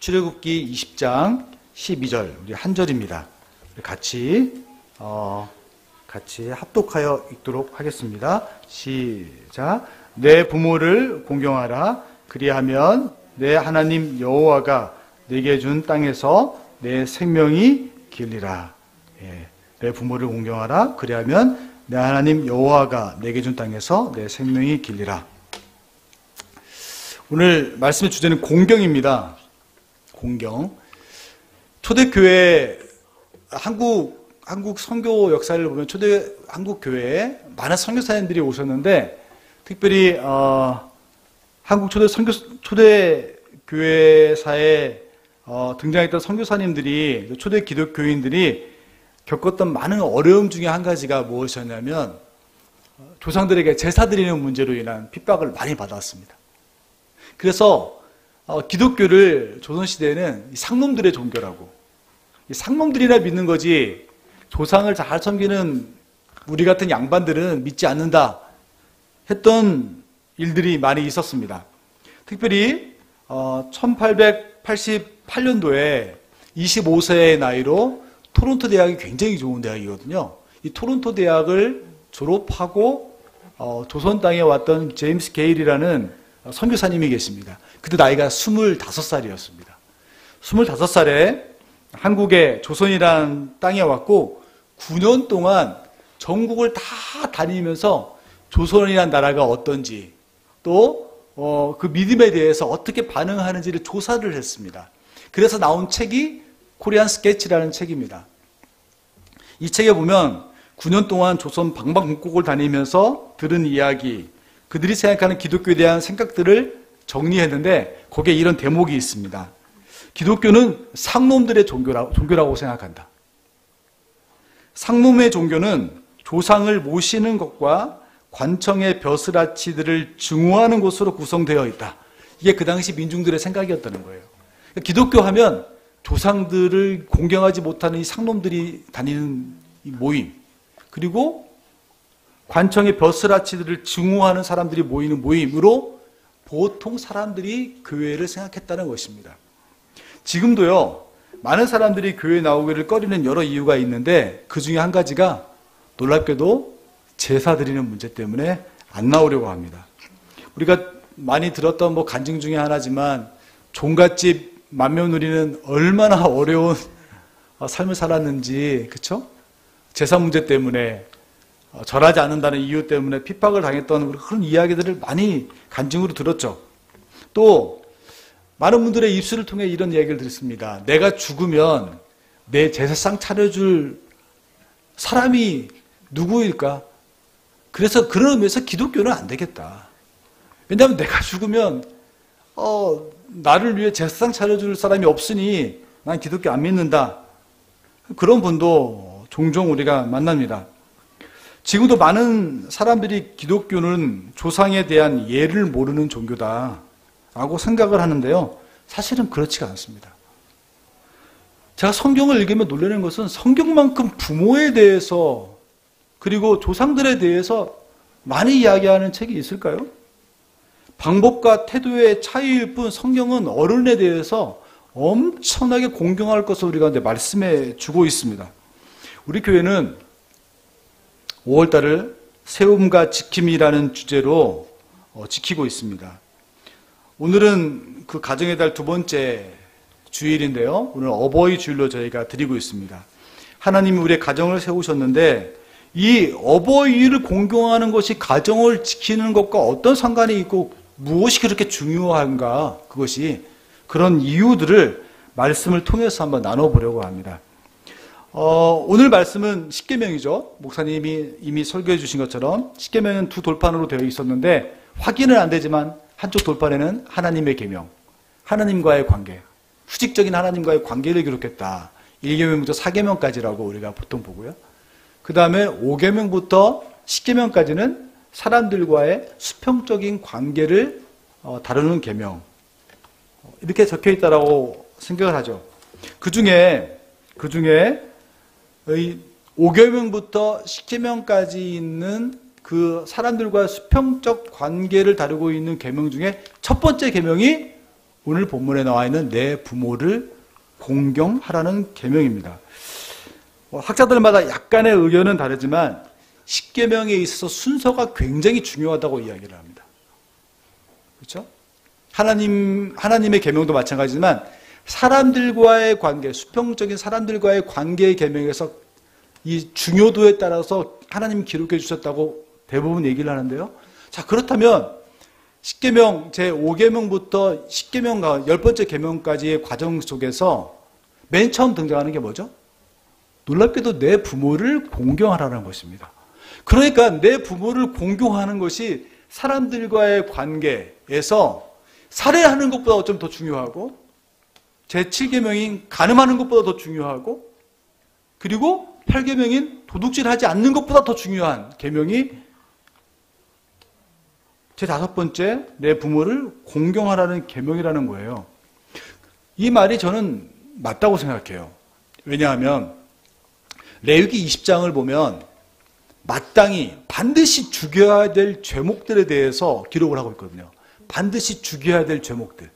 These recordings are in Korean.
출애굽기 20장 12절 우리 한 절입니다. 같이 합독하여 읽도록 하겠습니다. 시작. 내 부모를 공경하라. 그리하면 내 하나님 여호와가 내게 준 땅에서 내 생명이 길리라. 내 부모를 공경하라. 그리하면 내 하나님 여호와가 내게 준 땅에서 내 생명이 길리라. 오늘 말씀의 주제는 공경입니다. 공경. 초대교회 한국 선교 역사를 보면 한국 교회에 많은 선교사님들이 오셨는데 특별히 한국 초대 교회사에 등장했던 선교사님들이 초대 기독교인들이 겪었던 많은 어려움 중에 한 가지가 무엇이었냐면 조상들에게 제사 드리는 문제로 인한 핍박을 많이 받았습니다. 그래서 기독교를 조선시대에는 상놈들의 종교라고, 상놈들이나 믿는 거지 조상을 잘 섬기는 우리 같은 양반들은 믿지 않는다 했던 일들이 많이 있었습니다. 특별히 1888년도에 25세의 나이로 토론토 대학이 굉장히 좋은 대학이거든요. 이 토론토 대학을 졸업하고 조선 땅에 왔던 제임스 게일이라는 선교사님이 계십니다. 그때 나이가 25살이었습니다. 25살에 한국의 조선이라는 땅에 왔고 9년 동안 전국을 다 다니면서 조선이라는 나라가 어떤지 또 그 믿음에 대해서 어떻게 반응하는지를 조사를 했습니다. 그래서 나온 책이 코리안 스케치라는 책입니다. 이 책에 보면 9년 동안 조선 방방곡곡을 다니면서 들은 이야기, 그들이 생각하는 기독교에 대한 생각들을 정리했는데 거기에 이런 대목이 있습니다. 기독교는 상놈들의 종교라고 생각한다. 상놈의 종교는 조상을 모시는 것과 관청의 벼슬아치들을 증오하는 것으로 구성되어 있다. 이게 그 당시 민중들의 생각이었다는 거예요. 기독교 하면 조상들을 공경하지 못하는 이 상놈들이 다니는 이 모임, 그리고 관청의 벼슬아치들을 증오하는 사람들이 모이는 모임으로 보통 사람들이 교회를 생각했다는 것입니다. 지금도요, 많은 사람들이 교회에 나오기를 꺼리는 여러 이유가 있는데 그 중에 한 가지가 놀랍게도 제사 드리는 문제 때문에 안 나오려고 합니다. 우리가 많이 들었던 간증 중에 하나지만 종갓집 맏며느리는 얼마나 어려운 삶을 살았는지, 그렇죠? 제사 문제 때문에 절하지 않는다는 이유 때문에 핍박을 당했던 그런 이야기들을 많이 간증으로 들었죠. 또 많은 분들의 입술을 통해 이런 이야기를 들었습니다. 내가 죽으면 내 제사상 차려줄 사람이 누구일까? 그래서 그런 의미에서 기독교는 안 되겠다. 왜냐하면 내가 죽으면 나를 위해 제사상 차려줄 사람이 없으니 난 기독교 안 믿는다. 그런 분도 종종 우리가 만납니다. 지금도 많은 사람들이 기독교는 조상에 대한 예를 모르는 종교다라고 생각을 하는데요. 사실은 그렇지가 않습니다. 제가 성경을 읽으면 놀라는 것은 성경만큼 부모에 대해서 그리고 조상들에 대해서 많이 이야기하는 책이 있을까요? 방법과 태도의 차이일 뿐 성경은 어른에 대해서 엄청나게 공경할 것을 우리가 말씀해 주고 있습니다. 우리 교회는 5월달을 세움과 지킴이라는 주제로 지키고 있습니다. 오늘은 그 가정의 달 두 번째 주일인데요. 오늘 어버이 주일로 저희가 드리고 있습니다. 하나님이 우리의 가정을 세우셨는데 이 어버이를 공경하는 것이 가정을 지키는 것과 어떤 상관이 있고 무엇이 그렇게 중요한가, 그것이 그런 이유들을 말씀을 통해서 한번 나눠보려고 합니다. 오늘 말씀은 십계명이죠. 목사님이 이미 설교해 주신 것처럼 십계명은 두 돌판으로 되어 있었는데 확인은 안 되지만 한쪽 돌판에는 하나님의 계명, 하나님과의 관계, 수직적인 하나님과의 관계를 기록했다. 1계명부터 4계명까지라고 우리가 보통 보고요. 그 다음에 5계명부터 10계명까지는 사람들과의 수평적인 관계를 다루는 계명, 이렇게 적혀 있다라고 생각을 하죠. 그 중에 5계명부터 10계명까지 있는 그 사람들과 수평적 관계를 다루고 있는 계명 중에 첫 번째 계명이 오늘 본문에 나와 있는 내 부모를 공경하라는 계명입니다. 학자들마다 약간의 의견은 다르지만 십계명에 있어서 순서가 굉장히 중요하다고 이야기를 합니다. 그렇죠? 하나님의 계명도 마찬가지지만 사람들과의 관계, 수평적인 사람들과의 관계의 계명에서 이 중요도에 따라서 하나님이 기록해 주셨다고 대부분 얘기를 하는데요. 자, 그렇다면 십계명 제5계명부터 십계명 10번째 계명까지의 과정 속에서 맨 처음 등장하는 게 뭐죠? 놀랍게도 내 부모를 공경하라는 것입니다. 그러니까 내 부모를 공경하는 것이 사람들과의 관계에서 살해하는 것보다 어쩜 더 중요하고 제7계명인 간음하는 것보다 더 중요하고 그리고 8계명인 도둑질하지 않는 것보다 더 중요한 계명이 제5번째 내 부모를 공경하라는 계명이라는 거예요. 이 말이 저는 맞다고 생각해요. 왜냐하면 레위기 20장을 보면 마땅히 반드시 죽여야 될 죄목들에 대해서 기록을 하고 있거든요. 반드시 죽여야 될 죄목들.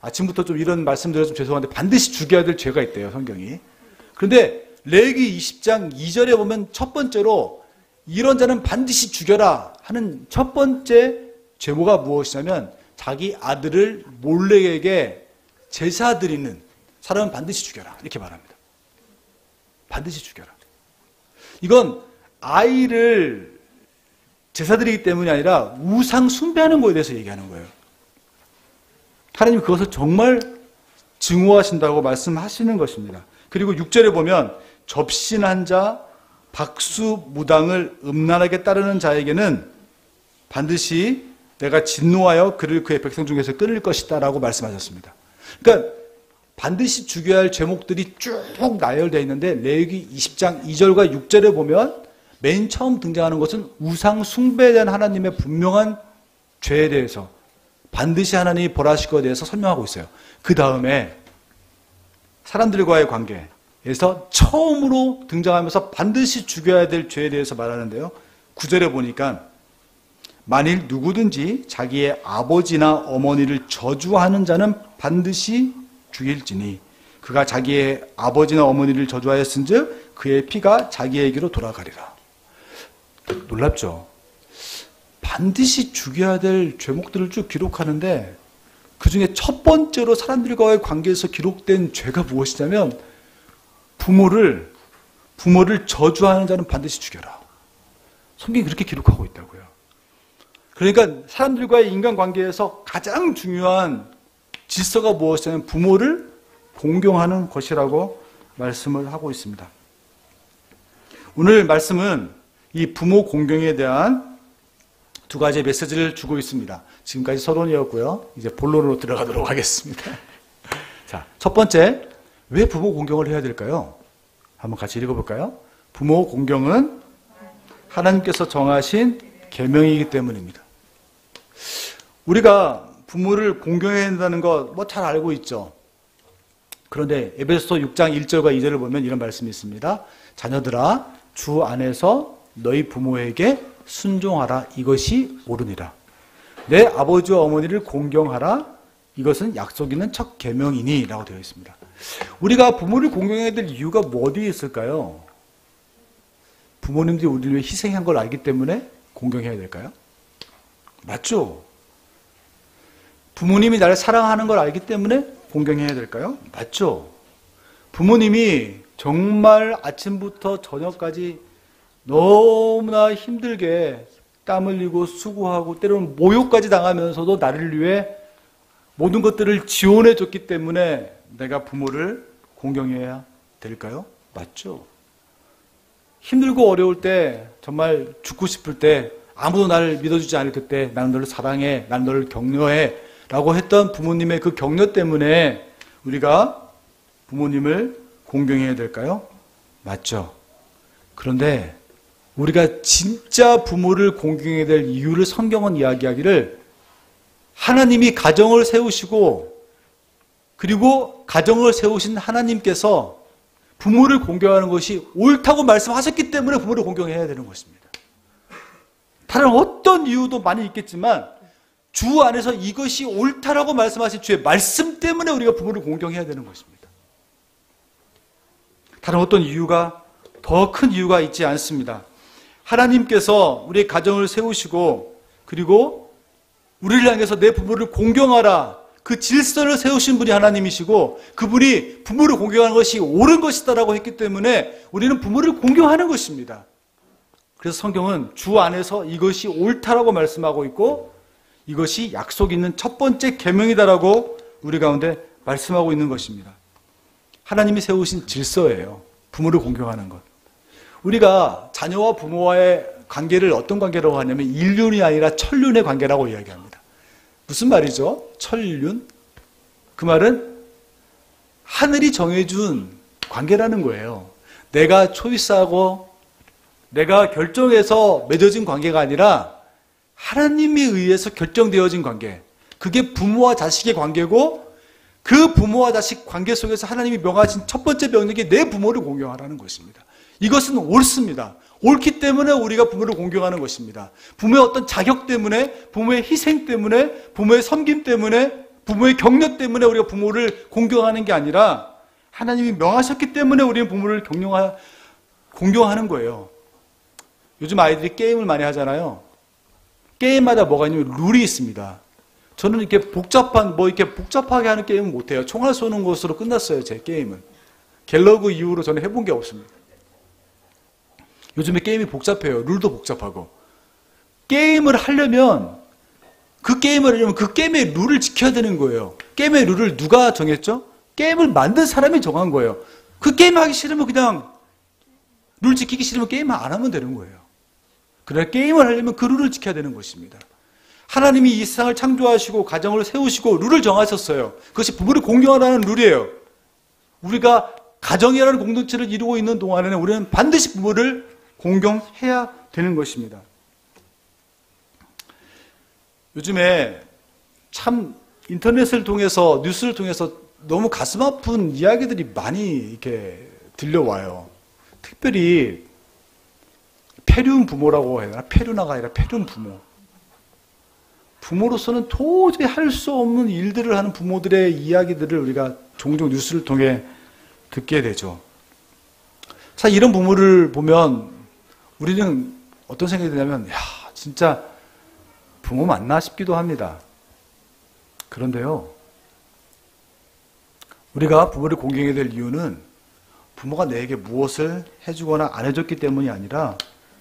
아침부터 좀 이런 말씀드려서 죄송한데 반드시 죽여야 될 죄가 있대요, 성경이. 그런데 레위기 20장 2절에 보면 첫 번째로 이런 자는 반드시 죽여라 하는 첫 번째 죄모가 무엇이냐면 자기 아들을 몰렉에게 제사 드리는 사람은 반드시 죽여라 이렇게 말합니다. 반드시 죽여라. 이건 아이를 제사 드리기 때문이 아니라 우상 숭배하는 거에 대해서 얘기하는 거예요. 하나님이 그것을 정말 증오하신다고 말씀하시는 것입니다. 그리고 6절에 보면 접신한 자, 박수무당을 음란하게 따르는 자에게는 반드시 내가 진노하여 그를 그의 백성 중에서 끊을 것이다 라고 말씀하셨습니다. 그러니까 반드시 죽여야 할 제목들이 쭉 나열되어 있는데 레위기 20장 2절과 6절에 보면 맨 처음 등장하는 것은 우상 숭배에 대한 하나님의 분명한 죄에 대해서 반드시 하나님이 벌하실 것에 대해서 설명하고 있어요. 그 다음에 사람들과의 관계에서 처음으로 등장하면서 반드시 죽여야 될 죄에 대해서 말하는데요. 9절에 보니까 만일 누구든지 자기의 아버지나 어머니를 저주하는 자는 반드시 죽일지니 그가 자기의 아버지나 어머니를 저주하였은즉 그의 피가 자기에게로 돌아가리라. 놀랍죠? 반드시 죽여야 될 죄목들을 쭉 기록하는데 그 중에 첫 번째로 사람들과의 관계에서 기록된 죄가 무엇이냐면 부모를 저주하는 자는 반드시 죽여라. 성경이 그렇게 기록하고 있다고요. 그러니까 사람들과의 인간관계에서 가장 중요한 질서가 무엇이냐면 부모를 공경하는 것이라고 말씀을 하고 있습니다. 오늘 말씀은 이 부모 공경에 대한 두 가지 메시지를 주고 있습니다. 지금까지 서론이었고요. 이제 본론으로 들어가도록 하겠습니다. 자, 첫 번째, 왜 부모 공경을 해야 될까요? 한번 같이 읽어볼까요? 부모 공경은 하나님께서 정하신 계명이기 때문입니다. 우리가 부모를 공경해야 한다는 거 뭐 잘 알고 있죠. 그런데 에베소서 6장 1절과 2절을 보면 이런 말씀이 있습니다. 자녀들아 주 안에서 너희 부모에게 순종하라. 이것이 옳으니라. 내 아버지와 어머니를 공경하라. 이것은 약속 있는 첫 계명이니 라고 되어 있습니다. 우리가 부모를 공경해야 될 이유가 뭐 어디에 있을까요? 부모님들이 우리를 위해 희생한 걸 알기 때문에 공경해야 될까요? 맞죠? 부모님이 나를 사랑하는 걸 알기 때문에 공경해야 될까요? 맞죠? 부모님이 정말 아침부터 저녁까지 너무나 힘들게 땀 흘리고 수고하고 때로는 모욕까지 당하면서도 나를 위해 모든 것들을 지원해 줬기 때문에 내가 부모를 공경해야 될까요? 맞죠? 힘들고 어려울 때 정말 죽고 싶을 때 아무도 나를 믿어주지 않을 그때 나는 너를 사랑해, 나는 너를 격려해 라고 했던 부모님의 그 격려 때문에 우리가 부모님을 공경해야 될까요? 맞죠? 그런데 우리가 진짜 부모를 공경해야 될 이유를 성경은 이야기하기를 하나님이 가정을 세우시고 그리고 가정을 세우신 하나님께서 부모를 공경하는 것이 옳다고 말씀하셨기 때문에 부모를 공경해야 되는 것입니다. 다른 어떤 이유도 많이 있겠지만 주 안에서 이것이 옳다라고 말씀하신 주의 말씀 때문에 우리가 부모를 공경해야 되는 것입니다. 다른 어떤 이유가, 더 큰 이유가 있지 않습니다. 하나님께서 우리의 가정을 세우시고 그리고 우리를 향해서 내 부모를 공경하라, 그 질서를 세우신 분이 하나님이시고 그분이 부모를 공경하는 것이 옳은 것이다라고 했기 때문에 우리는 부모를 공경하는 것입니다. 그래서 성경은 주 안에서 이것이 옳다라고 말씀하고 있고 이것이 약속 있는 첫 번째 계명이다라고 우리 가운데 말씀하고 있는 것입니다. 하나님이 세우신 질서예요. 부모를 공경하는 것. 우리가 자녀와 부모와의 관계를 어떤 관계라고 하냐면 일륜이 아니라 천륜의 관계라고 이야기합니다. 무슨 말이죠? 천륜? 그 말은 하늘이 정해준 관계라는 거예요. 내가 초이스하고 내가 결정해서 맺어진 관계가 아니라 하나님에 의해서 결정되어진 관계. 그게 부모와 자식의 관계고 그 부모와 자식 관계 속에서 하나님이 명하신 첫 번째 명령이 내 부모를 공경하라는 것입니다. 이것은 옳습니다. 옳기 때문에 우리가 부모를 공경하는 것입니다. 부모의 어떤 자격 때문에, 부모의 희생 때문에, 부모의 섬김 때문에, 부모의 격려 때문에 우리가 부모를 공경하는 게 아니라 하나님이 명하셨기 때문에 우리는 부모를 공경하는 거예요. 요즘 아이들이 게임을 많이 하잖아요. 게임마다 뭐가 있냐면 룰이 있습니다. 저는 이렇게 복잡하게 하는 게임은 못해요. 총알 쏘는 것으로 끝났어요, 제 게임은. 갤러그 이후로 저는 해본 게 없습니다. 요즘에 게임이 복잡해요. 룰도 복잡하고. 게임을 하려면 그 게임의 룰을 지켜야 되는 거예요. 게임의 룰을 누가 정했죠? 게임을 만든 사람이 정한 거예요. 그 게임 하기 싫으면 그냥 룰 지키기 싫으면 게임 안 하면 되는 거예요. 그러나 게임을 하려면 그 룰을 지켜야 되는 것입니다. 하나님이 이 세상을 창조하시고 가정을 세우시고 룰을 정하셨어요. 그것이 부부를 공경하라는 룰이에요. 우리가 가정이라는 공동체를 이루고 있는 동안에는 우리는 반드시 부모를 공경해야 되는 것입니다. 요즘에 참 인터넷을 통해서 뉴스를 통해서 너무 가슴 아픈 이야기들이 많이 이렇게 들려와요. 특별히 폐륜 부모라고 해야 되나? 폐륜아가 아니라 폐륜 부모. 부모로서는 도저히 할 수 없는 일들을 하는 부모들의 이야기들을 우리가 종종 뉴스를 통해 듣게 되죠. 사실 이런 부모를 보면 우리는 어떤 생각이 드냐면 진짜 부모 맞나 싶기도 합니다. 그런데요, 우리가 부모를 공경해야 될 이유는 부모가 내게 무엇을 해주거나 안 해줬기 때문이 아니라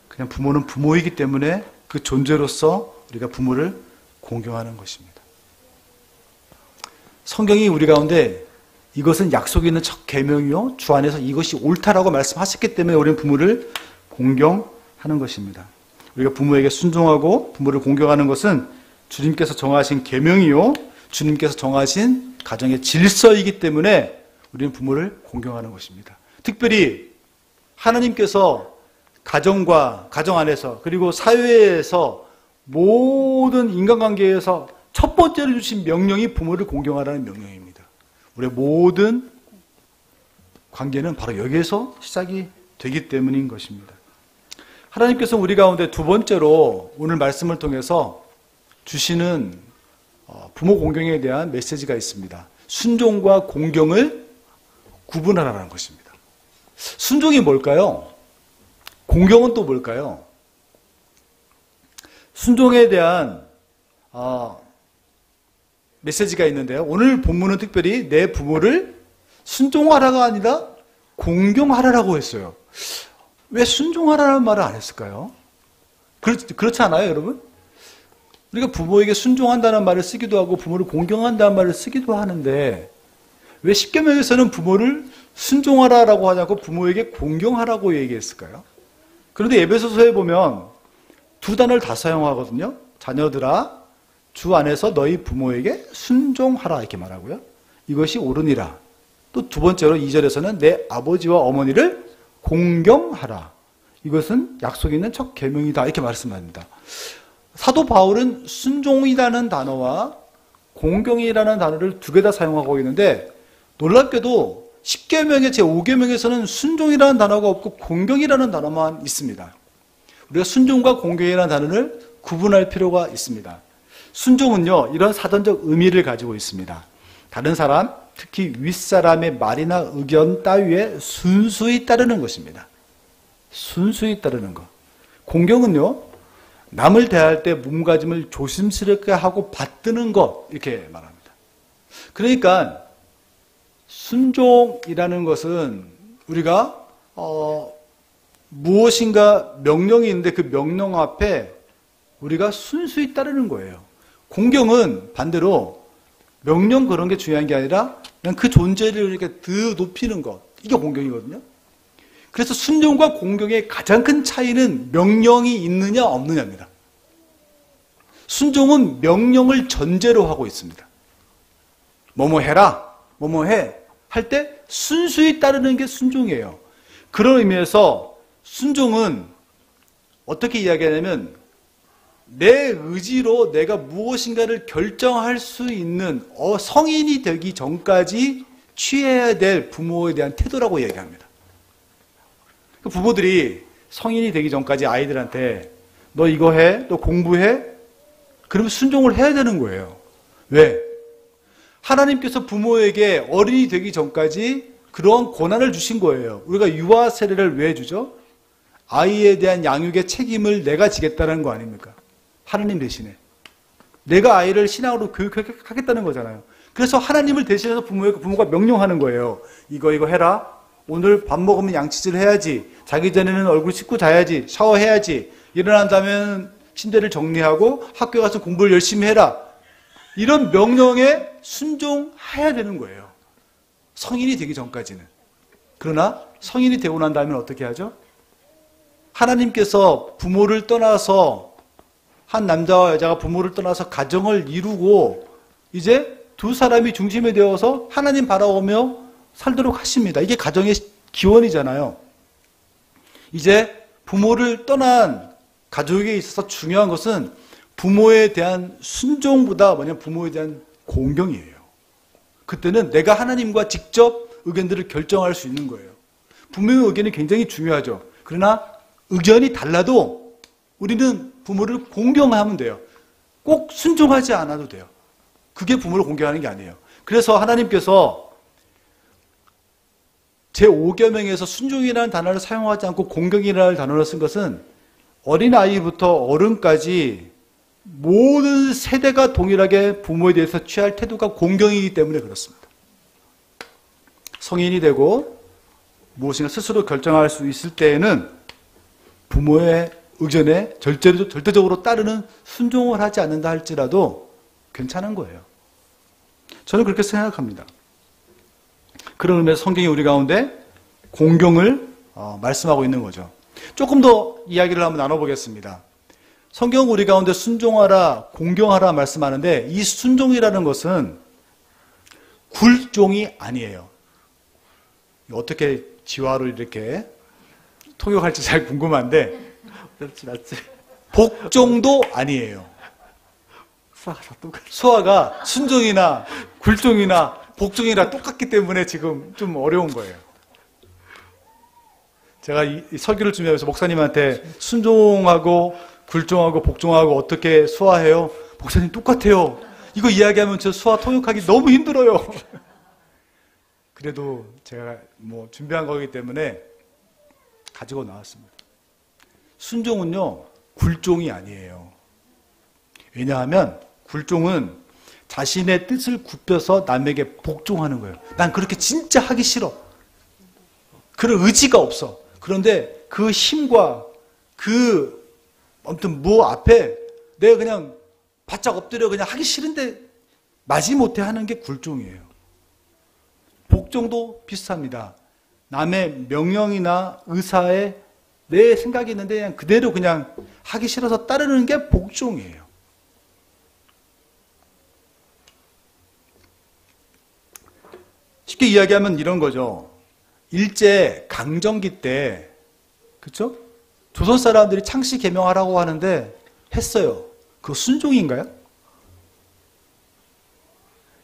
그냥 부모는 부모이기 때문에 그 존재로서 우리가 부모를 공경하는 것입니다. 성경이 우리 가운데 이것은 약속이 있는 첫 계명이요 주 안에서 이것이 옳다라고 말씀하셨기 때문에 우리는 부모를 공경하는 것입니다. 우리가 부모에게 순종하고 부모를 공경하는 것은 주님께서 정하신 계명이요 주님께서 정하신 가정의 질서이기 때문에 우리는 부모를 공경하는 것입니다. 특별히 하나님께서 가정과 가정 안에서 그리고 사회에서 모든 인간관계에서 첫 번째로 주신 명령이 부모를 공경하라는 명령입니다. 우리의 모든 관계는 바로 여기에서 시작이 되기 때문인 것입니다. 하나님께서 우리 가운데 두 번째로 오늘 말씀을 통해서 주시는 부모 공경에 대한 메시지가 있습니다. 순종과 공경을 구분하라는 것입니다. 순종이 뭘까요? 공경은 또 뭘까요? 순종에 대한 메시지가 있는데요. 오늘 본문은 특별히 내 부모를 순종하라가 아니라 공경하라라고 했어요. 왜 순종하라는 말을 안 했을까요? 그렇지 않아요, 여러분? 우리가 부모에게 순종한다는 말을 쓰기도 하고 부모를 공경한다는 말을 쓰기도 하는데 왜 십계명에서는 부모를 순종하라라고 하냐고 부모에게 공경하라고 얘기했을까요? 그런데 에베소서에 보면 두 단어를 다 사용하거든요. 자녀들아, 주 안에서 너희 부모에게 순종하라 이렇게 말하고요. 이것이 옳으니라. 또 두 번째로 2절에서는 내 아버지와 어머니를 공경하라. 이것은 약속이 있는 첫 계명이다 이렇게 말씀합니다. 사도 바울은 순종이라는 단어와 공경이라는 단어를 두 개 다 사용하고 있는데 놀랍게도 10계명의 제5계명에서는 순종이라는 단어가 없고 공경이라는 단어만 있습니다. 우리가 순종과 공경이라는 단어를 구분할 필요가 있습니다. 순종은요, 이런 사전적 의미를 가지고 있습니다. 다른 사람, 특히 윗사람의 말이나 의견 따위에 순수히 따르는 것입니다. 순수히 따르는 것. 공경은요, 남을 대할 때 몸가짐을 조심스럽게 하고 받드는 것, 이렇게 말합니다. 그러니까 순종이라는 것은 우리가 무엇인가 명령이 있는데 그 명령 앞에 우리가 순수히 따르는 거예요. 공경은 반대로 명령 그런 게 중요한 게 아니라 그냥 그 존재를 이렇게 더 높이는 것. 이게 공경이거든요. 그래서 순종과 공경의 가장 큰 차이는 명령이 있느냐 없느냐입니다. 순종은 명령을 전제로 하고 있습니다. 뭐뭐 해라, 뭐뭐 해 할 때 순수히 따르는 게 순종이에요. 그런 의미에서 순종은 어떻게 이야기하냐면 내 의지로 내가 무엇인가를 결정할 수 있는 성인이 되기 전까지 취해야 될 부모에 대한 태도라고 얘기합니다. 부모들이 성인이 되기 전까지 아이들한테 너 이거 해, 너 공부해, 그러면 순종을 해야 되는 거예요. 왜? 하나님께서 부모에게 어린이 되기 전까지 그러한 권한을 주신 거예요. 우리가 유아 세례를 왜 주죠? 아이에 대한 양육의 책임을 내가 지겠다는 거 아닙니까? 하나님 대신에. 내가 아이를 신앙으로 교육하겠다는 거잖아요. 그래서 하나님을 대신해서 부모가 명령하는 거예요. 이거 해라. 오늘 밥 먹으면 양치질 해야지. 자기 전에는 얼굴 씻고 자야지. 샤워해야지. 일어난 다음에 침대를 정리하고 학교 가서 공부를 열심히 해라. 이런 명령에 순종해야 되는 거예요. 성인이 되기 전까지는. 그러나 성인이 되고 난 다음에 어떻게 하죠? 하나님께서 부모를 떠나서 한 남자와 여자가 부모를 떠나서 가정을 이루고 이제 두 사람이 중심이 되어서 하나님 바라보며 살도록 하십니다. 이게 가정의 기원이잖아요. 이제 부모를 떠난 가족에 있어서 중요한 것은 부모에 대한 순종보다 부모에 대한 공경이에요. 그때는 내가 하나님과 직접 의견들을 결정할 수 있는 거예요. 부모의 의견이 굉장히 중요하죠. 그러나 의견이 달라도 우리는 부모를 공경하면 돼요. 꼭 순종하지 않아도 돼요. 그게 부모를 공경하는 게 아니에요. 그래서 하나님께서 제5계명에서 순종이라는 단어를 사용하지 않고 공경이라는 단어를 쓴 것은 어린아이부터 어른까지 모든 세대가 동일하게 부모에 대해서 취할 태도가 공경이기 때문에 그렇습니다. 성인이 되고 무엇인가 스스로 결정할 수 있을 때에는 부모의 의견에 절대적으로 따르는 순종을 하지 않는다 할지라도 괜찮은 거예요. 저는 그렇게 생각합니다. 그런 의미에서 성경이 우리 가운데 공경을 말씀하고 있는 거죠. 조금 더 이야기를 한번 나눠보겠습니다. 성경은 우리 가운데 순종하라, 공경하라 말씀하는데 이 순종이라는 것은 굴종이 아니에요. 어떻게 지화를 이렇게 통역할지 잘 궁금한데 복종도 아니에요. 수화가 순종이나 굴종이나 복종이나 똑같기 때문에 지금 좀 어려운 거예요. 제가 이 설교를 준비하면서 목사님한테 순종하고 굴종하고 복종하고 어떻게 수화해요? 목사님 똑같아요. 이거 이야기하면 저 수화 통역하기 너무 힘들어요. 그래도 제가 준비한 거기 때문에 가지고 나왔습니다. 순종은요, 굴종이 아니에요. 왜냐하면 굴종은 자신의 뜻을 굽혀서 남에게 복종하는 거예요. 난 그렇게 진짜 하기 싫어. 그런 의지가 없어. 그런데 그 힘과 아무튼 앞에 내가 그냥 바짝 엎드려 그냥 하기 싫은데 마지못해 하는 게 굴종이에요. 복종도 비슷합니다. 남의 명령이나 의사에 내 생각이 있는데 그냥 그대로 그냥 하기 싫어서 따르는 게 복종이에요. 쉽게 이야기하면 이런 거죠. 일제 강점기 때, 그렇죠? 조선 사람들이 창씨 개명하라고 하는데 했어요. 그거 순종인가요?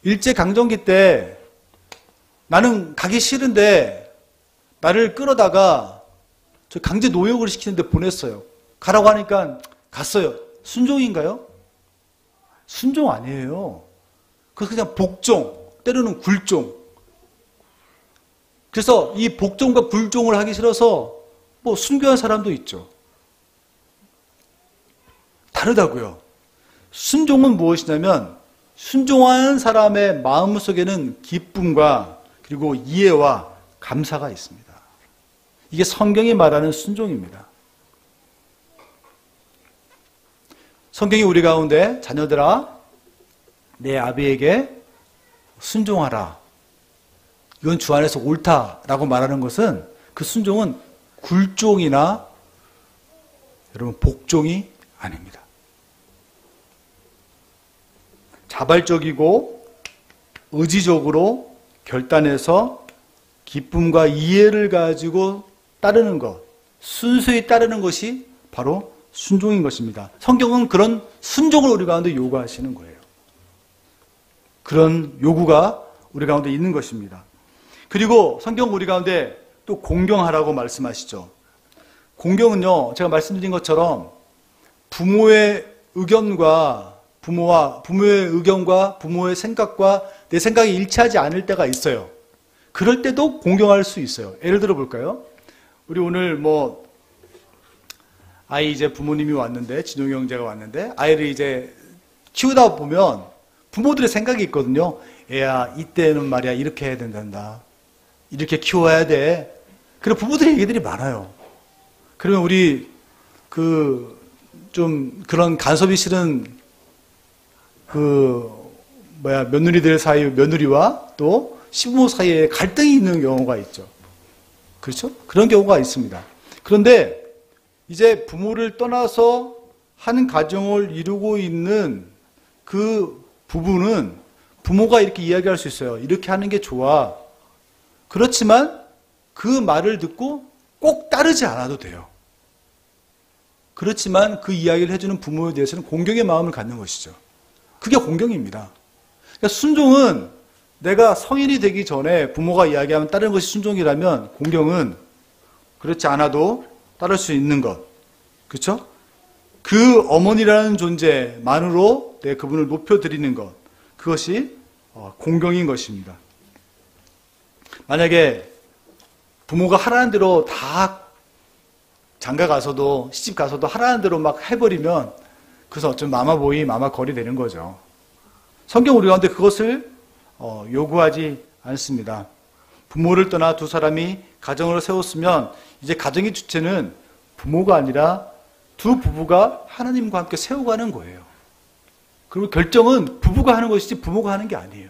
일제 강점기 때 나는 가기 싫은데 나를 끌어다가 저 강제 노역을 시키는데 보냈어요. 가라고 하니까 갔어요. 순종인가요? 순종 아니에요. 그래서 그냥 복종, 때로는 굴종. 그래서 이 복종과 굴종을 하기 싫어서 뭐 순교한 사람도 있죠. 다르다고요. 순종은 무엇이냐면 순종하는 사람의 마음속에는 기쁨과 그리고 이해와 감사가 있습니다. 이게 성경이 말하는 순종입니다. 성경이 우리 가운데 자녀들아 내 아비에게 순종하라. 이건 주 안에서 옳다라고 말하는 것은 그 순종은 굴종이나 여러분 복종이 아닙니다. 자발적이고 의지적으로 결단해서 기쁨과 이해를 가지고 따르는 것, 순수히 따르는 것이 바로 순종인 것입니다. 성경은 그런 순종을 우리 가운데 요구하시는 거예요. 그런 요구가 우리 가운데 있는 것입니다. 그리고 성경 우리 가운데 또 공경하라고 말씀하시죠. 공경은요, 제가 말씀드린 것처럼 부모의 의견과 부모의 생각과 내 생각이 일치하지 않을 때가 있어요. 그럴 때도 공경할 수 있어요. 예를 들어 볼까요? 우리 오늘 아이 이제 부모님이 왔는데, 진용이 형제가 왔는데, 아이를 이제 키우다 보면 부모들의 생각이 있거든요. 애야, 이때는 말이야, 이렇게 해야 된단다. 이렇게 키워야 돼. 그리고 부모들의 얘기들이 많아요. 그러면 우리, 좀 그런 간섭이 싫은 며느리들 사이, 며느리와 또 시부모 사이에 갈등이 있는 경우가 있죠. 그렇죠? 그런 경우가 있습니다. 그런데 이제 부모를 떠나서 한 가정을 이루고 있는 그 부부는 부모가 이렇게 이야기할 수 있어요. 이렇게 하는 게 좋아. 그렇지만 그 말을 듣고 꼭 따르지 않아도 돼요. 그렇지만 그 이야기를 해주는 부모에 대해서는 공경의 마음을 갖는 것이죠. 그게 공경입니다. 그러니까 순종은 내가 성인이 되기 전에 부모가 이야기하면 따르는 것이 순종이라면 공경은 그렇지 않아도 따를 수 있는 것. 그렇죠? 그 어머니라는 존재만으로 내 그분을 높여드리는 것. 그것이 공경인 것입니다. 만약에 부모가 하라는 대로 다 장가 가서도 시집 가서도 하라는 대로 막 해버리면 그래서 어쩜 마마보이 마마걸이 되는 거죠. 성경 우리 가운데 그것을 요구하지 않습니다. 부모를 떠나 두 사람이 가정을 세웠으면 이제 가정의 주체는 부모가 아니라 두 부부가 하나님과 함께 세워가는 거예요. 그리고 결정은 부부가 하는 것이지 부모가 하는 게 아니에요.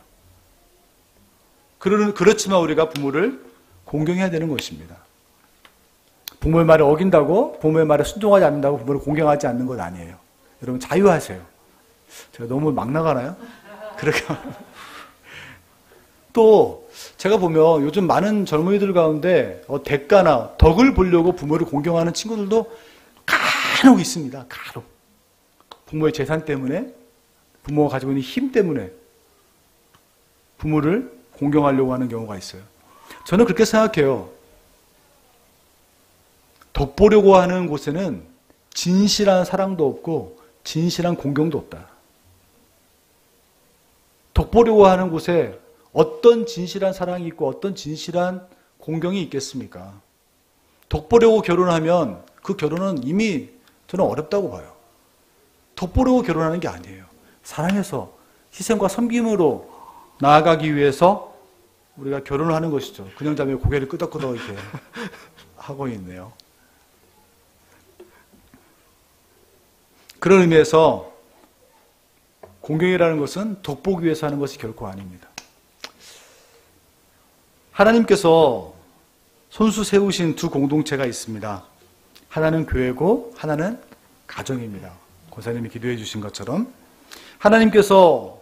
그렇지만 우리가 부모를 공경해야 되는 것입니다. 부모의 말을 어긴다고 부모의 말에 순종하지 않는다고 부모를 공경하지 않는 것 아니에요. 여러분 자유하세요. 제가 너무 막 나가나요? 그렇게 또 제가 보면 요즘 많은 젊은이들 가운데 대가나 덕을 보려고 부모를 공경하는 친구들도 간혹 있습니다. 간혹. 부모의 재산 때문에, 부모가 가지고 있는 힘 때문에 부모를 공경하려고 하는 경우가 있어요. 저는 그렇게 생각해요. 덕 보려고 하는 곳에는 진실한 사랑도 없고 진실한 공경도 없다. 덕 보려고 하는 곳에 어떤 진실한 사랑이 있고 어떤 진실한 공경이 있겠습니까? 덕 보려고 결혼하면 그 결혼은 이미 저는 어렵다고 봐요. 덕 보려고 결혼하는 게 아니에요. 사랑해서 희생과 섬김으로 나아가기 위해서 우리가 결혼을 하는 것이죠. 그냥 자매 고개를 끄덕끄덕 이렇게 하고 있네요. 그런 의미에서 공경이라는 것은 덕보기 위해서 하는 것이 결코 아닙니다. 하나님께서 손수 세우신 두 공동체가 있습니다. 하나는 교회고 하나는 가정입니다. 권사님이 기도해 주신 것처럼 하나님께서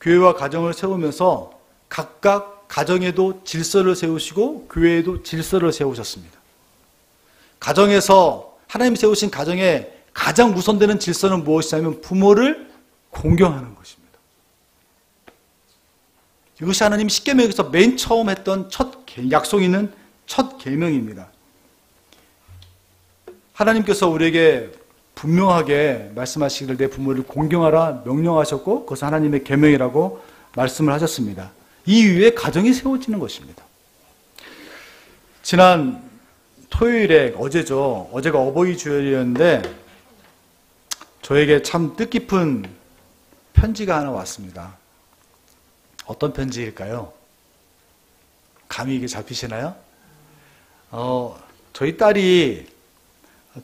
교회와 가정을 세우면서 각각 가정에도 질서를 세우시고 교회에도 질서를 세우셨습니다. 가정에서 하나님이 세우신 가정에 가장 우선되는 질서는 무엇이냐면 부모를 공경하는 것입니다. 이것이 하나님 십계명에서 맨 처음 했던 약속 있는 첫 계명입니다. 하나님께서 우리에게 분명하게 말씀하시기를 내 부모를 공경하라 명령하셨고 그것은 하나님의 계명이라고 말씀을 하셨습니다. 이 이후에 가정이 세워지는 것입니다. 지난 토요일에 어제죠. 어제가 어버이 주일이었는데 저에게 참 뜻깊은 편지가 하나 왔습니다. 어떤 편지일까요? 감이 이게 잡히시나요? 저희 딸이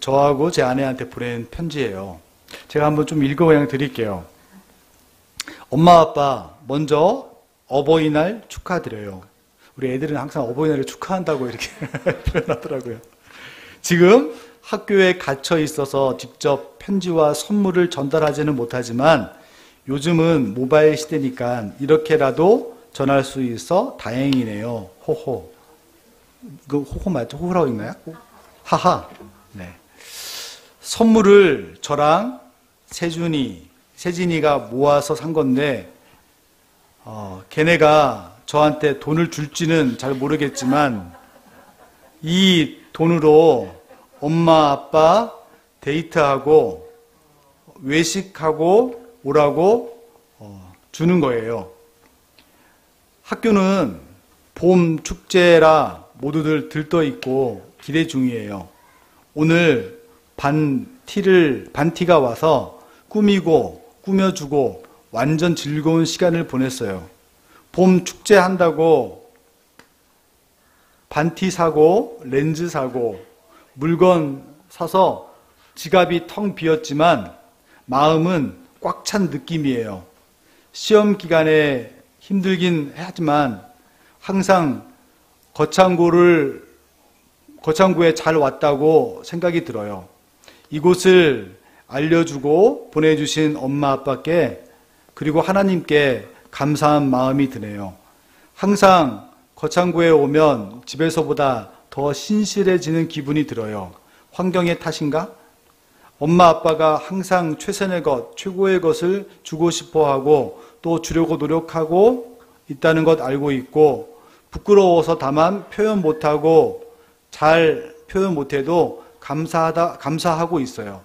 저하고 제 아내한테 보낸 편지예요. 제가 한번 좀 읽어 그냥 드릴게요. 엄마 아빠 먼저 어버이날 축하드려요. 우리 애들은 항상 어버이날을 축하한다고 이렇게 표현하더라고요. 지금 학교에 갇혀 있어서 직접 편지와 선물을 전달하지는 못하지만 요즘은 모바일 시대니까 이렇게라도 전할 수 있어 다행이네요. 호호. 그 호호 맞죠? 호호라고 읽나요? 하하. 네. 선물을 저랑 세진이가 모아서 산 건데 걔네가 저한테 돈을 줄지는 잘 모르겠지만 이 돈으로 엄마 아빠 데이트하고 외식하고 오라고 주는 거예요. 학교는 봄 축제라 모두들 들떠 있고 기대 중이에요. 오늘 반티가 와서 꾸미고 꾸며주고 완전 즐거운 시간을 보냈어요. 봄 축제 한다고 반티 사고 렌즈 사고 물건 사서 지갑이 텅 비었지만 마음은 꽉 찬 느낌이에요. 시험 기간에 힘들긴 하지만 항상 거창구에 잘 왔다고 생각이 들어요. 이곳을 알려주고 보내주신 엄마 아빠께 그리고 하나님께 감사한 마음이 드네요. 항상 거창구에 오면 집에서보다 더 신실해지는 기분이 들어요. 환경의 탓인가? 엄마 아빠가 항상 최선의 것, 최고의 것을 주고 싶어하고 또 주려고 노력하고 있다는 것 알고 있고 부끄러워서 다만 표현 못하고 잘 표현 못해도 감사하고 있어요.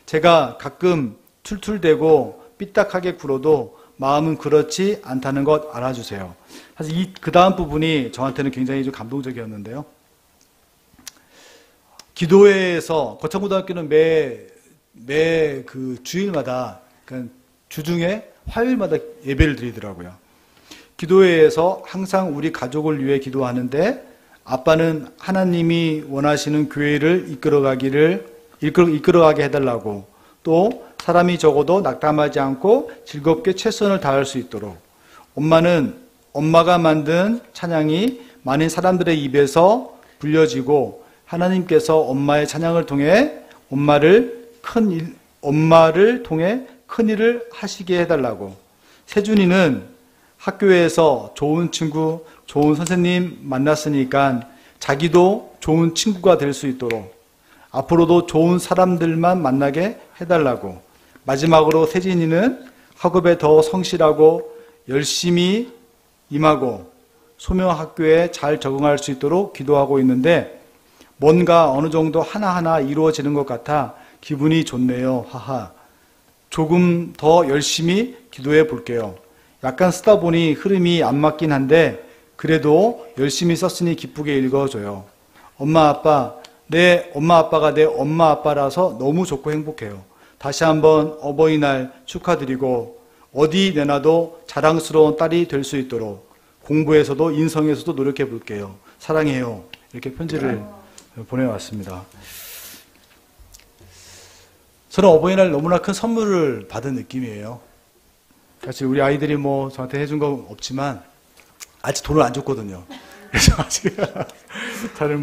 제가 가끔 툴툴대고 삐딱하게 굴어도 마음은 그렇지 않다는 것 알아주세요. 사실 그 다음 부분이 저한테는 굉장히 좀 감동적이었는데요. 기도회에서 거창고등학교는 매 그 주일마다 그러니까 주중에 화요일마다 예배를 드리더라고요. 기도회에서 항상 우리 가족을 위해 기도하는데 아빠는 하나님이 원하시는 교회를 이끌어가게 해달라고 또 사람이 적어도 낙담하지 않고 즐겁게 최선을 다할 수 있도록 엄마는 엄마가 만든 찬양이 많은 사람들의 입에서 불려지고 하나님께서 엄마의 찬양을 통해 엄마를 통해 큰 일을 하시게 해달라고 세준이는 학교에서 좋은 친구, 좋은 선생님 만났으니까 자기도 좋은 친구가 될 수 있도록 앞으로도 좋은 사람들만 만나게 해달라고 마지막으로 세진이는 학업에 더 성실하고 열심히 임하고 소명학교에 잘 적응할 수 있도록 기도하고 있는데 뭔가 어느 정도 하나하나 이루어지는 것 같아 기분이 좋네요. 하하. 조금 더 열심히 기도해 볼게요. 약간 쓰다 보니 흐름이 안 맞긴 한데 그래도 열심히 썼으니 기쁘게 읽어줘요. 엄마 아빠가 내 엄마 아빠라서 너무 좋고 행복해요. 다시 한번 어버이날 축하드리고 어디 내놔도 자랑스러운 딸이 될 수 있도록 공부에서도 인성에서도 노력해 볼게요. 사랑해요. 이렇게 편지를 보내왔습니다. 저는 어버이날 너무나 큰 선물을 받은 느낌이에요. 사실 우리 아이들이 뭐 저한테 해준 건 없지만 아직 돈을 안 줬거든요. 그래서 아직 잘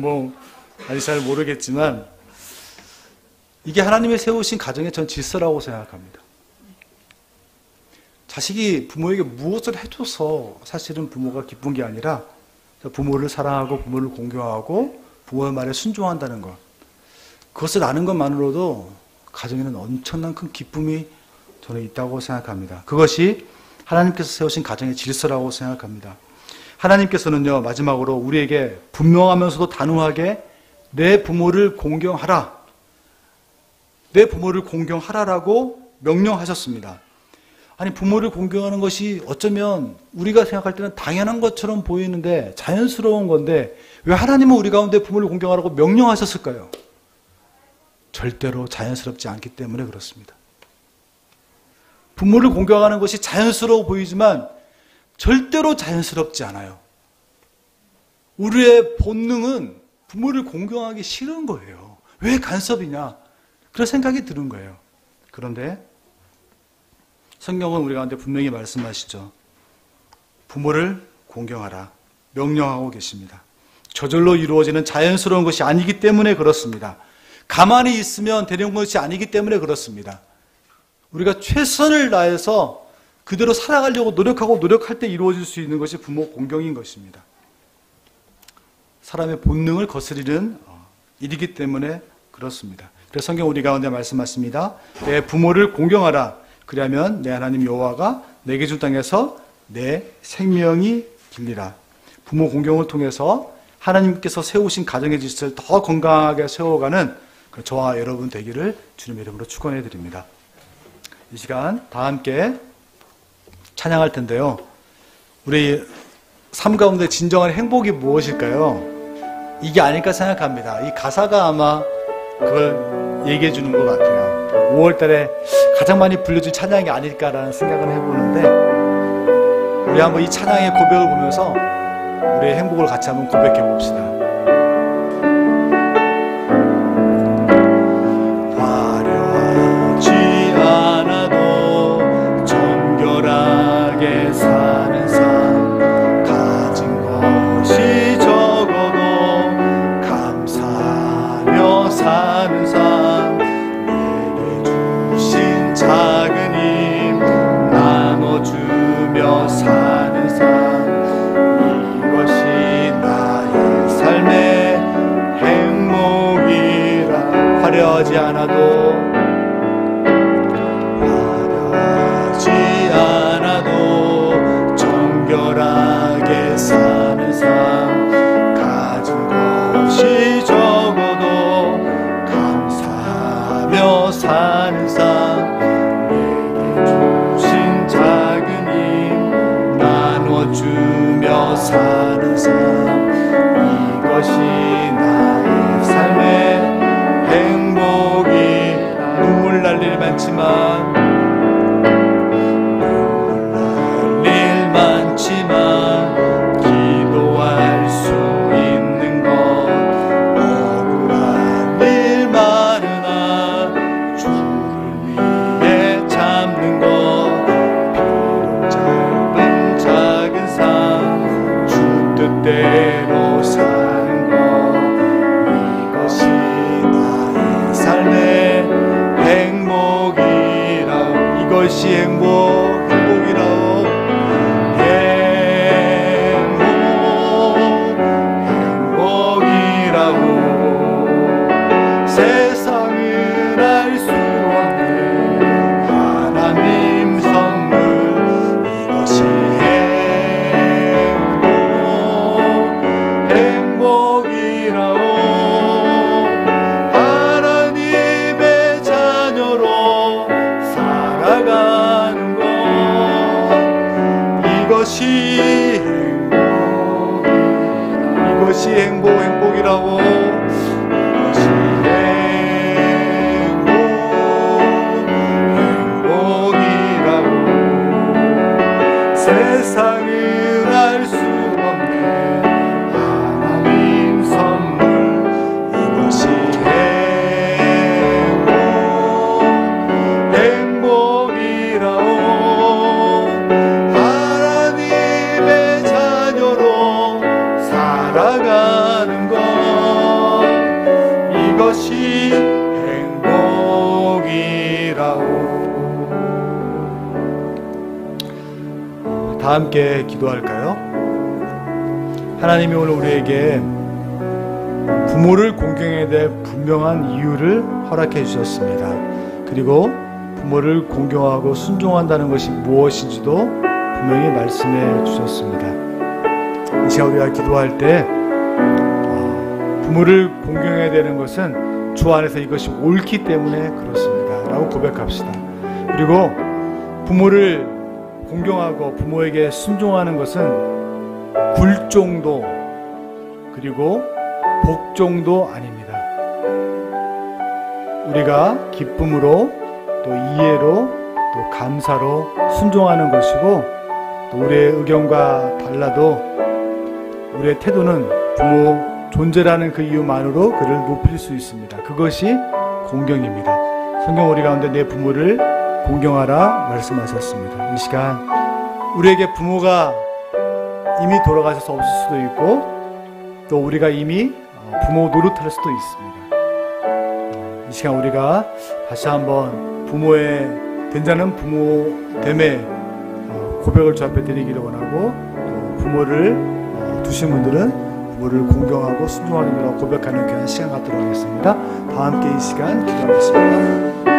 모르겠지만 이게 하나님의 세우신 가정의 전 질서라고 생각합니다. 자식이 부모에게 무엇을 해줘서 사실은 부모가 기쁜 게 아니라 부모를 사랑하고 부모를 공경하고 부모의 말에 순종한다는 것. 그것을 아는 것만으로도 가정에는 엄청난 큰 기쁨이 저는 있다고 생각합니다. 그것이 하나님께서 세우신 가정의 질서라고 생각합니다. 하나님께서는요, 마지막으로 우리에게 분명하면서도 단호하게 내 부모를 공경하라. 내 부모를 공경하라라고 명령하셨습니다. 아니, 부모를 공경하는 것이 어쩌면 우리가 생각할 때는 당연한 것처럼 보이는데 자연스러운 건데 왜 하나님은 우리 가운데 부모를 공경하라고 명령하셨을까요? 절대로 자연스럽지 않기 때문에 그렇습니다. 부모를 공경하는 것이 자연스러워 보이지만 절대로 자연스럽지 않아요. 우리의 본능은 부모를 공경하기 싫은 거예요. 왜 간섭이냐? 그런 생각이 드는 거예요. 그런데 성경은 우리 가운데 분명히 말씀하시죠. 부모를 공경하라. 명령하고 계십니다. 저절로 이루어지는 자연스러운 것이 아니기 때문에 그렇습니다. 가만히 있으면 되는 것이 아니기 때문에 그렇습니다. 우리가 최선을 다해서 그대로 살아가려고 노력할 때 이루어질 수 있는 것이 부모 공경인 것입니다. 사람의 본능을 거스리는 일이기 때문에 그렇습니다. 그래서 성경 우리 가운데 말씀하십니다. 내 부모를 공경하라. 그리하면 내 하나님 여호와가 내게 준 땅에서 내 생명이 길리라. 부모 공경을 통해서 하나님께서 세우신 가정의 질서를 더 건강하게 세워가는 저와 여러분 되기를 주님의 이름으로 축원해 드립니다. 이 시간 다 함께 찬양할 텐데요. 우리 삶 가운데 진정한 행복이 무엇일까요? 이게 아닐까 생각합니다. 이 가사가 아마 그걸 얘기해 주는 것 같아요. 5월 달에 가장 많이 불려준 찬양이 아닐까라는 생각을 해보는데 우리 한번 이 찬양의 고백을 보면서 우리의 행복을 같이 한번 고백해 봅시다. 화려하지 않아도 정결하게 사는 삶 가진 것이 적어도 감사하며 사는 삶 내게 주신 작은 힘 나눠주며 사는 삶 이것이 나의 삶의 행복이라. 화려하지 않아도 정결하게 사는 삶 가진 것이 적어도 감사하며 사는 삶 내게 주신 작은 힘 나눠주며 사는 삶 이것이 나의 삶의 행복이라. 눈물 날 일 많지만 기도할 수 있는 것 억울한 일 많으나 주를 위해 참는 것 비록 짧은 작은 삶 주 뜻대로 사는 것 이것이 나의 삶의 행복이라. 이것이 행복이라. 세상은 알 수 없는 하나님 선물 이것이 행복이라오. 하나님의 자녀로 살아가는 것 이것이 행복이라고. 세상은 알 수 없는 하나님 선물 이것이 행복이라오. 하나님의 자녀로 살아가는 것 이것이 행복이라오. 다 함께 기도할까요? 하나님이 오늘 우리에게 부모를 공경해야 될 분명한 이유를 허락해 주셨습니다. 그리고 부모를 공경하고 순종한다는 것이 무엇인지도 분명히 말씀해 주셨습니다. 이 시간 우리가 기도할 때 부모를 공경해야 되는 것은 주 안에서 이것이 옳기 때문에 그렇습니다 라고 고백합시다. 그리고 부모를 공경하고 부모에게 순종하는 것은 굴종도 그리고 복종도 아닙니다. 우리가 기쁨으로 또 이해로 또 감사로 순종하는 것이고, 또 우리의 의견과 달라도 우리의 태도는 부모 존재라는 그 이유만으로 그를 높일 수 있습니다. 그것이 공경입니다. 성경 우리 가운데 내 부모를 공경하라 말씀하셨습니다. 이 시간 우리에게 부모가 이미 돌아가셔서 없을 수도 있고, 또 우리가 이미 부모 노릇할 수도 있습니다. 이 시간 우리가 다시 한번 부모의 된자는 부모됨의 고백을 주 앞에 드리기를 원하고, 또 부모를 두신 분들은 부모를 공경하고 순종하는 고백하는 귀한 시간 갖도록 하겠습니다. 다 함께 이 시간 기도하겠습니다.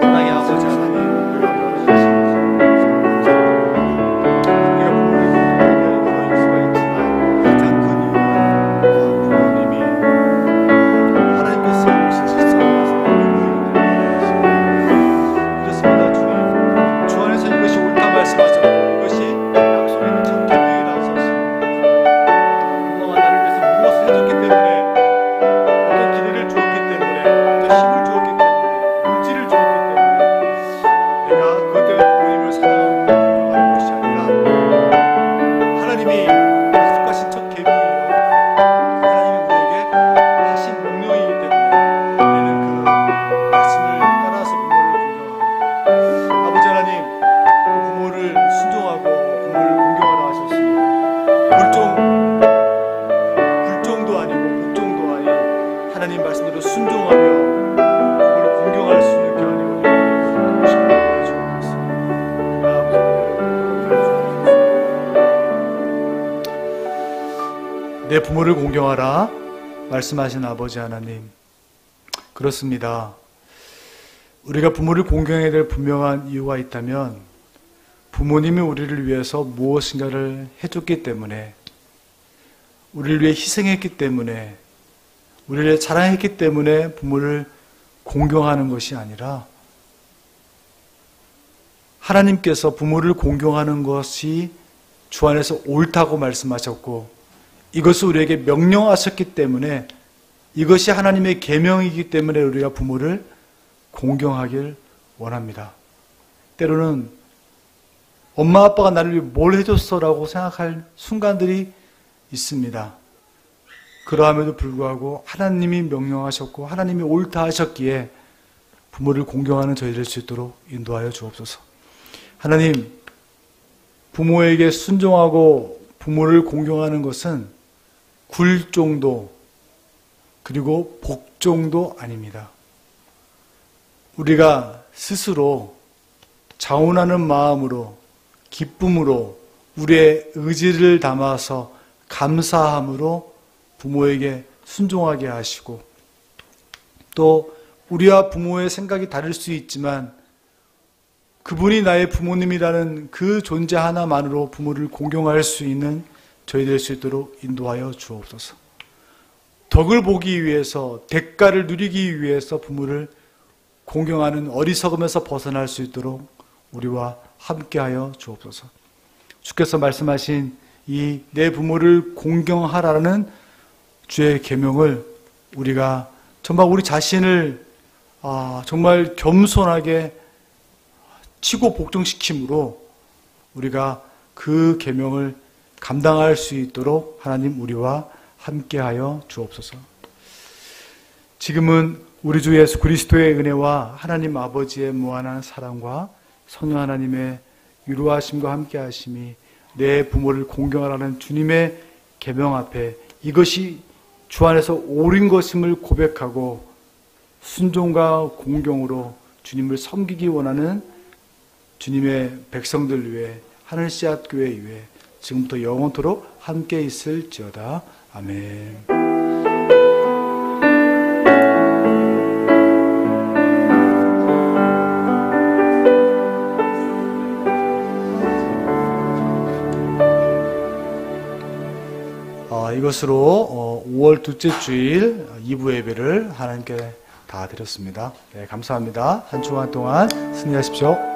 사랑의 아버지 하나님, 우리가 부모를 공경하는 그럴 수가 있지만 가장 큰 이유는 부모님이 하나님께서 오신 실상에서 그렇습니다. 주님, 주 안에서 이것이 옳다 말씀하셨고 이것이 약속에 있는 첫 계명이라고 하셨습니다. 부모가 나를 위해서 무엇을 해줬기 때문에, 어떤 기회를 주었기 때문에, 어떤 힘을 주었기 때문에, 물질을 주었기 때문에 내가 그것 때문에 부모님을 사랑하고 공경하는 것이 아니라 하나님이 약속하신 첫 계명이고 하나님이 우리에게 하신 명령이기 때문에 우리는 그 말씀을 따라서 부모를 공경합니다. 아버지 하나님, 그 부모를 순종하고 부모를 공경하라 하셨습니다. 굴종도 아니고 복종도 아닌 하나님 말씀대로 순종하며 부모를 공경할 수 있는 견이 우리에게 주옵소서. 내 부모를 공경하라 말씀하신 아버지 하나님, 그렇습니다. 우리가 부모를 공경해야 될 분명한 이유가 있다면 부모님이 우리를 위해서 무엇인가를 해줬기 때문에, 우리를 위해 희생했기 때문에, 우리를 위해 자랑했기 때문에 부모를 공경하는 것이 아니라 하나님께서 부모를 공경하는 것이 주 안에서 옳다고 말씀하셨고 이것을 우리에게 명령하셨기 때문에, 이것이 하나님의 계명이기 때문에 우리가 부모를 공경하길 원합니다. 때로는 엄마 아빠가 나를 위해 뭘 해줬어 라고 생각할 순간들이 있습니다. 그러함에도 불구하고 하나님이 명령하셨고 하나님이 옳다 하셨기에 부모를 공경하는 저희 될 수 있도록 인도하여 주옵소서. 하나님, 부모에게 순종하고 부모를 공경하는 것은 굴종도 그리고 복종도 아닙니다. 우리가 스스로 자원하는 마음으로 기쁨으로 우리의 의지를 담아서 감사함으로 부모에게 순종하게 하시고, 또 우리와 부모의 생각이 다를 수 있지만 그분이 나의 부모님이라는 그 존재 하나만으로 부모를 공경할 수 있는 저희 될 수 있도록 인도하여 주옵소서. 덕을 보기 위해서, 대가를 누리기 위해서 부모를 공경하는 어리석음에서 벗어날 수 있도록 우리와 함께하여 주옵소서. 주께서 말씀하신 이 내 부모를 공경하라는 주의 계명을 우리가 정말 우리 자신을 정말 겸손하게 치고 복종시킴으로 우리가 그 계명을 감당할 수 있도록 하나님 우리와 함께하여 주옵소서. 지금은 우리 주 예수 그리스도의 은혜와 하나님 아버지의 무한한 사랑과 성령 하나님의 위로하심과 함께하심이 내 부모를 공경하라는 주님의 계명 앞에 이것이 주 안에서 옳은 것임을 고백하고 순종과 공경으로 주님을 섬기기 원하는 주님의 백성들 위해, 하늘씨앗 교회 위해 지금부터 영원토록 함께 있을지어다. 아멘. 이것으로 5월 둘째 주일 2부 예배를 하나님께 다 드렸습니다. 네, 감사합니다. 한 주간 동안 승리하십시오.